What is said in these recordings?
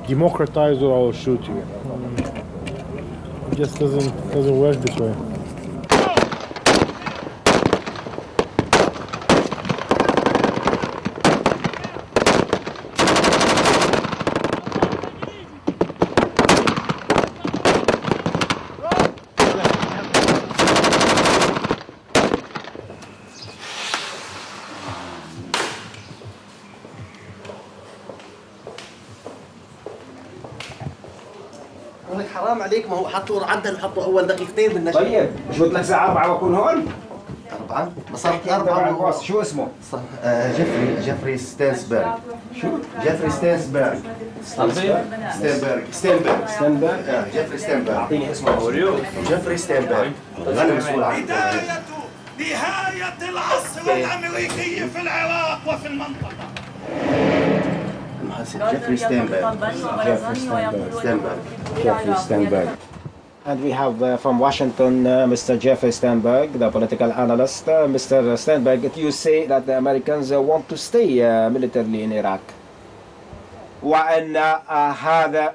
democratize or I will shoot you. It just doesn't work this way. حرام عليك، ما هو حطوا عدل وحطوا اول دقيقتين بالنشر. طيب مش قلت لك الساعة 4 بكون هون؟ 4 ما صارت 4. شو اسمه؟ جيفري ستانسبرغ. شو؟ جيفري ستانسبرغ. ستانسبرغ. جيفري ستانسبرغ. اعطيني اسمه. جيفري ستانسبرغ. انا مسؤول عنه. نهاية العصر الأمريكي في العراق وفي المنطقة. Jeffrey Steinberg. Jeffrey Steinberg. And we have from Washington, Mr. Jeffrey Steinberg, the political analyst. Mr. Steinberg, you say that the Americans want to stay militarily in Iraq. وأن هذا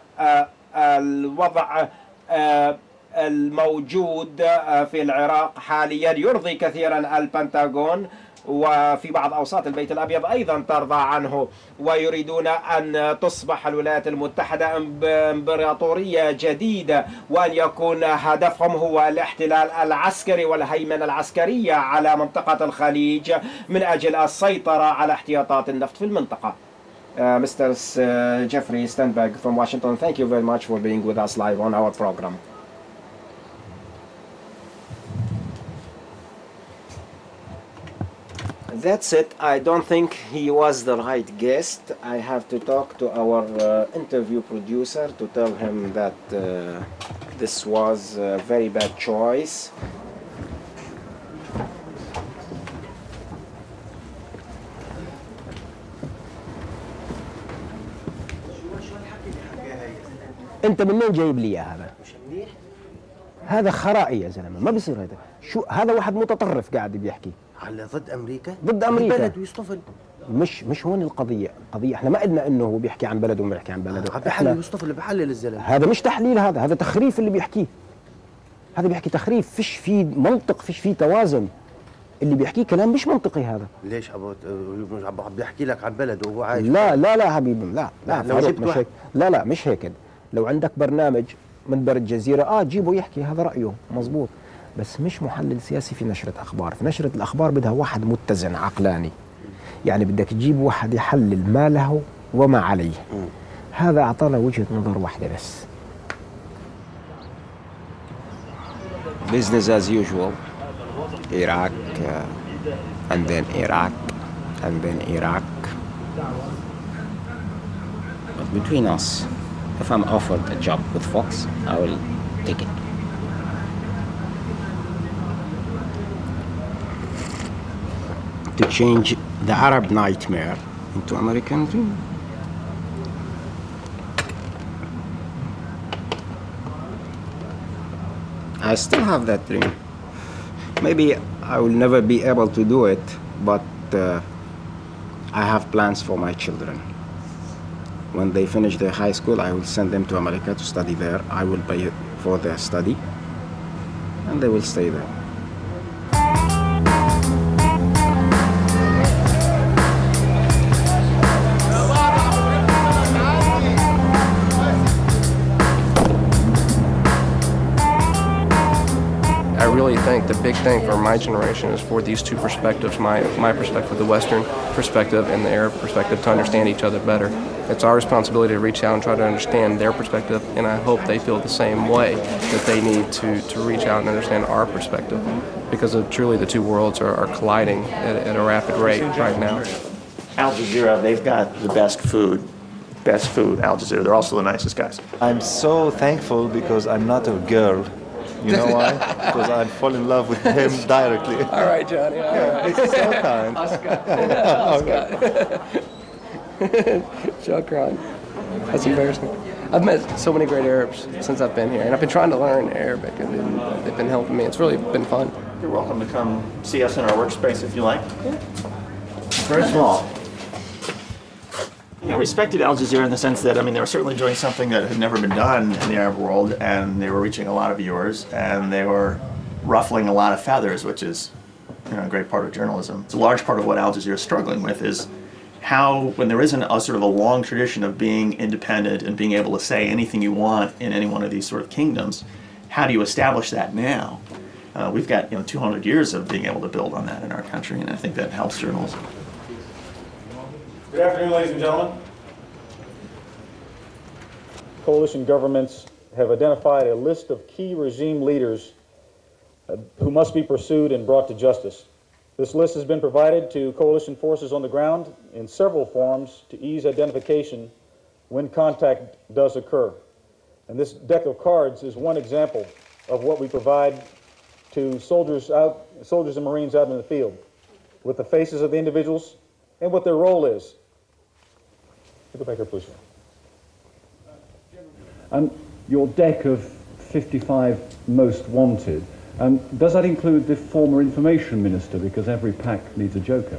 الوضع الموجود في العراق حاليا يرضي كثيرا البنتاغون، وفي بعض أوساط البيت الأبيض أيضا ترضى عنه، ويريدون أن تصبح الولايات المتحدة إمبراطورية جديدة، وأن يكون هدفهم هو الاحتلال العسكري والهيمنة العسكرية على منطقة الخليج من أجل السيطرة على احتياطات النفط في المنطقة. Mr. Jeffrey Steinberg from Washington, thank you very much for being with us live on our program. That's it. I don't think he was the right guest. I have to talk to our interview producer to tell him that this was a very bad choice. انت منين جايب لي هذا؟ مش منيح؟ هذا خرائي يا زلمه، ما بصير هذا. شو هذا؟ واحد متطرف قاعد بيحكي على ضد امريكا؟ ضد امريكا. البلد ويصطفل. مش هون القضيه، احنا ما قلنا انه هو بيحكي عن بلده وما بيحكي عن بلده. عم بيحلل يصطفل، بحلل الزلمه. هذا مش تحليل، هذا تخريف اللي بيحكيه. هذا بيحكي تخريف، فيش فيه منطق، فيش فيه توازن. اللي بيحكيه كلام مش منطقي هذا. ليش عم بيحكي لك عن بلده وهو عايش؟ لا حبيبي، لا لو جبت مش هيك. لا مش هيك. لو عندك برنامج منبر الجزيرة جيبه يحكي، هذا رأيه مزبوط، بس مش محلل سياسي في نشرة أخبار. في نشرة الأخبار بدها واحد متزن عقلاني، يعني بدك تجيب واحد يحلل ما له وما عليه. هذا أعطانا وجهة نظر واحدة بس. Business as usual. Iraq and then Iraq and then Iraq. But between us, if I'm offered a job with Fox, I will take it. To change the Arab nightmare into American dream. I still have that dream. Maybe I will never be able to do it, but I have plans for my children. When they finish their high school, I will send them to America to study there. I will pay for their study, and they will stay there. I really think the big thing for my generation is for these two perspectives, my perspective, the Western perspective, and the Arab perspective, to understand each other better. It's our responsibility to reach out and try to understand their perspective, and I hope they feel the same way, that they need to reach out and understand our perspective, because truly the two worlds are colliding at a rapid rate right now. Al Jazeera, they've got the best food. Al Jazeera. They're also the nicest guys. I'm so thankful because I'm not a girl. You know why? Because I fall in love with him directly. All right, Johnny. All right. It's so kind. Oscar. Shukran. That's embarrassing. I've met so many great Arabs since I've been here, and I've been trying to learn Arabic, and they've been helping me. It's really been fun. You're welcome to come see us in our workspace if you like. Very small. respected Al Jazeera in the sense that, I mean, they were certainly doing something that had never been done in the Arab world, and they were reaching a lot of viewers, and they were ruffling a lot of feathers, which is, you know, a great part of journalism. It's a large part of what Al Jazeera is struggling with is how, when there isn't a sort of a long tradition of being independent and being able to say anything you want in any one of these sort of kingdoms, how do you establish that now? We've got 200 years of being able to build on that in our country, and I think that helps journalism. Good afternoon, ladies and gentlemen. Coalition governments have identified a list of key regime leaders who must be pursued and brought to justice. This list has been provided to coalition forces on the ground in several forms to ease identification when contact does occur. And this deck of cards is one example of what we provide to soldiers and Marines out in the field, with the faces of the individuals and what their role is. Go back here, please. Your deck of 55 most wanted, does that include the former information minister? Because every pack needs a joker.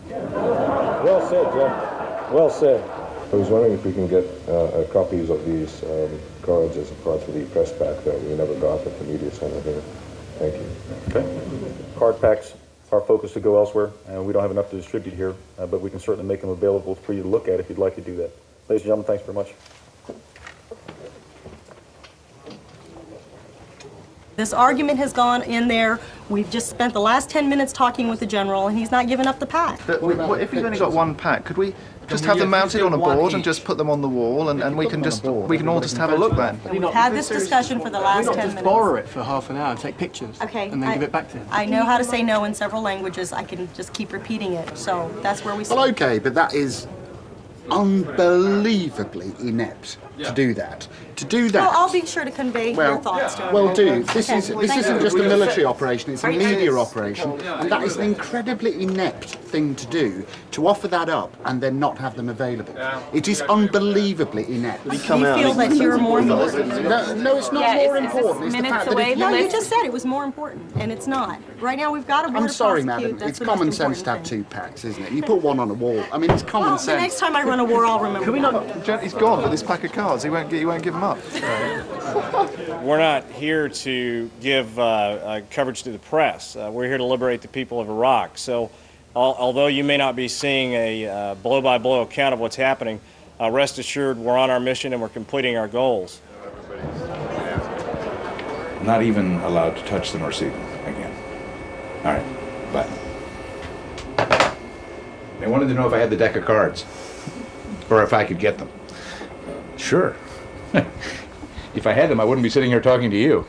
Well said, Jeff. Well said. I was wondering if we can get copies of these cards as a part of the press pack that we never got at the media center here. Thank you. Okay. Card packs are focused to go elsewhere, and we don't have enough to distribute here, but we can certainly make them available for you to look at if you'd like to do that. Ladies and gentlemen, thanks very much. This argument has gone in there. We've just spent the last 10 minutes talking with the general, and he's not giving up the pack. But if we've only got one pack, could we just have them mounted on a board and just put them on the wall, and we can all just have a look then? We've had this discussion for the last 10 minutes. Just borrow it for half an hour and take pictures. Okay. And then give it back to him. I know how to say no in several languages. I can just keep repeating it. So that's where we sit. Well, okay, but that is unbelievably inept to do that. To do that. Well, I'll be sure to convey your thoughts to him. Well, this isn't just a military operation, it's a media operation, and that is an incredibly inept thing to do, to offer that up and then not have them available. It is unbelievably inept. You feel that you're more important. No, it's not more important. It's the fact that if No, you just said it was more important, and it's not. Right now, we've got a I'm sorry, madam. It's common sense to have 2 packs, isn't it? You put one on a wall. I mean, it's common sense. The next time I run a war, I'll remember. Can we not? He's gone with this pack of cards. He won't give them up. We're not here to give coverage to the press. We're here to liberate the people of Iraq. So although you may not be seeing a blow-by-blow account of what's happening, rest assured we're on our mission and we're completing our goals. Not even allowed to touch them or see them again. All right, but they wanted to know if I had the deck of cards or if I could get them. Sure. If I had them, I wouldn't be sitting here talking to you.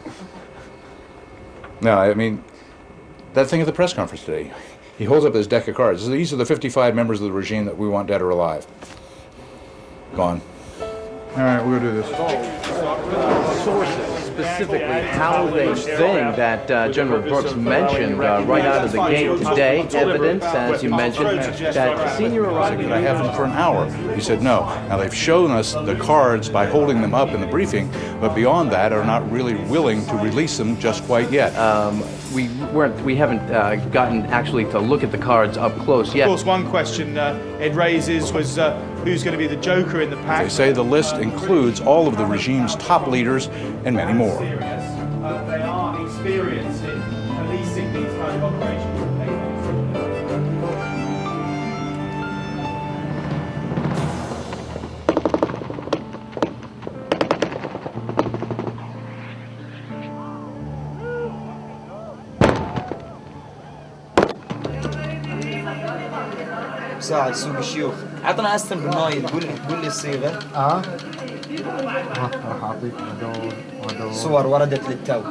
No, I mean, that thing at the press conference today, he holds up this deck of cards. These are the 55 members of the regime that we want dead or alive. Gone. All right, we'll go do this. Sources, specifically how they think that General Brooks mentioned right out of the gate today, evidence, as you mentioned, that senior Iraqi... Could I have them for an hour? He said no. Now, they've shown us the cards by holding them up in the briefing, but beyond that are not really willing to release them just quite yet. We haven't gotten actually to look at the cards up close yet. Of course, one question it raises was who's going to be the joker in the pack. They say the list includes all of the regime's top leaders and many more. They are experienced in policing these kind of operations. مساعد سوق الشيوخ عطنا استن بالنايل قول لي الصيغه راح اعطيك هذول صور وردت للتو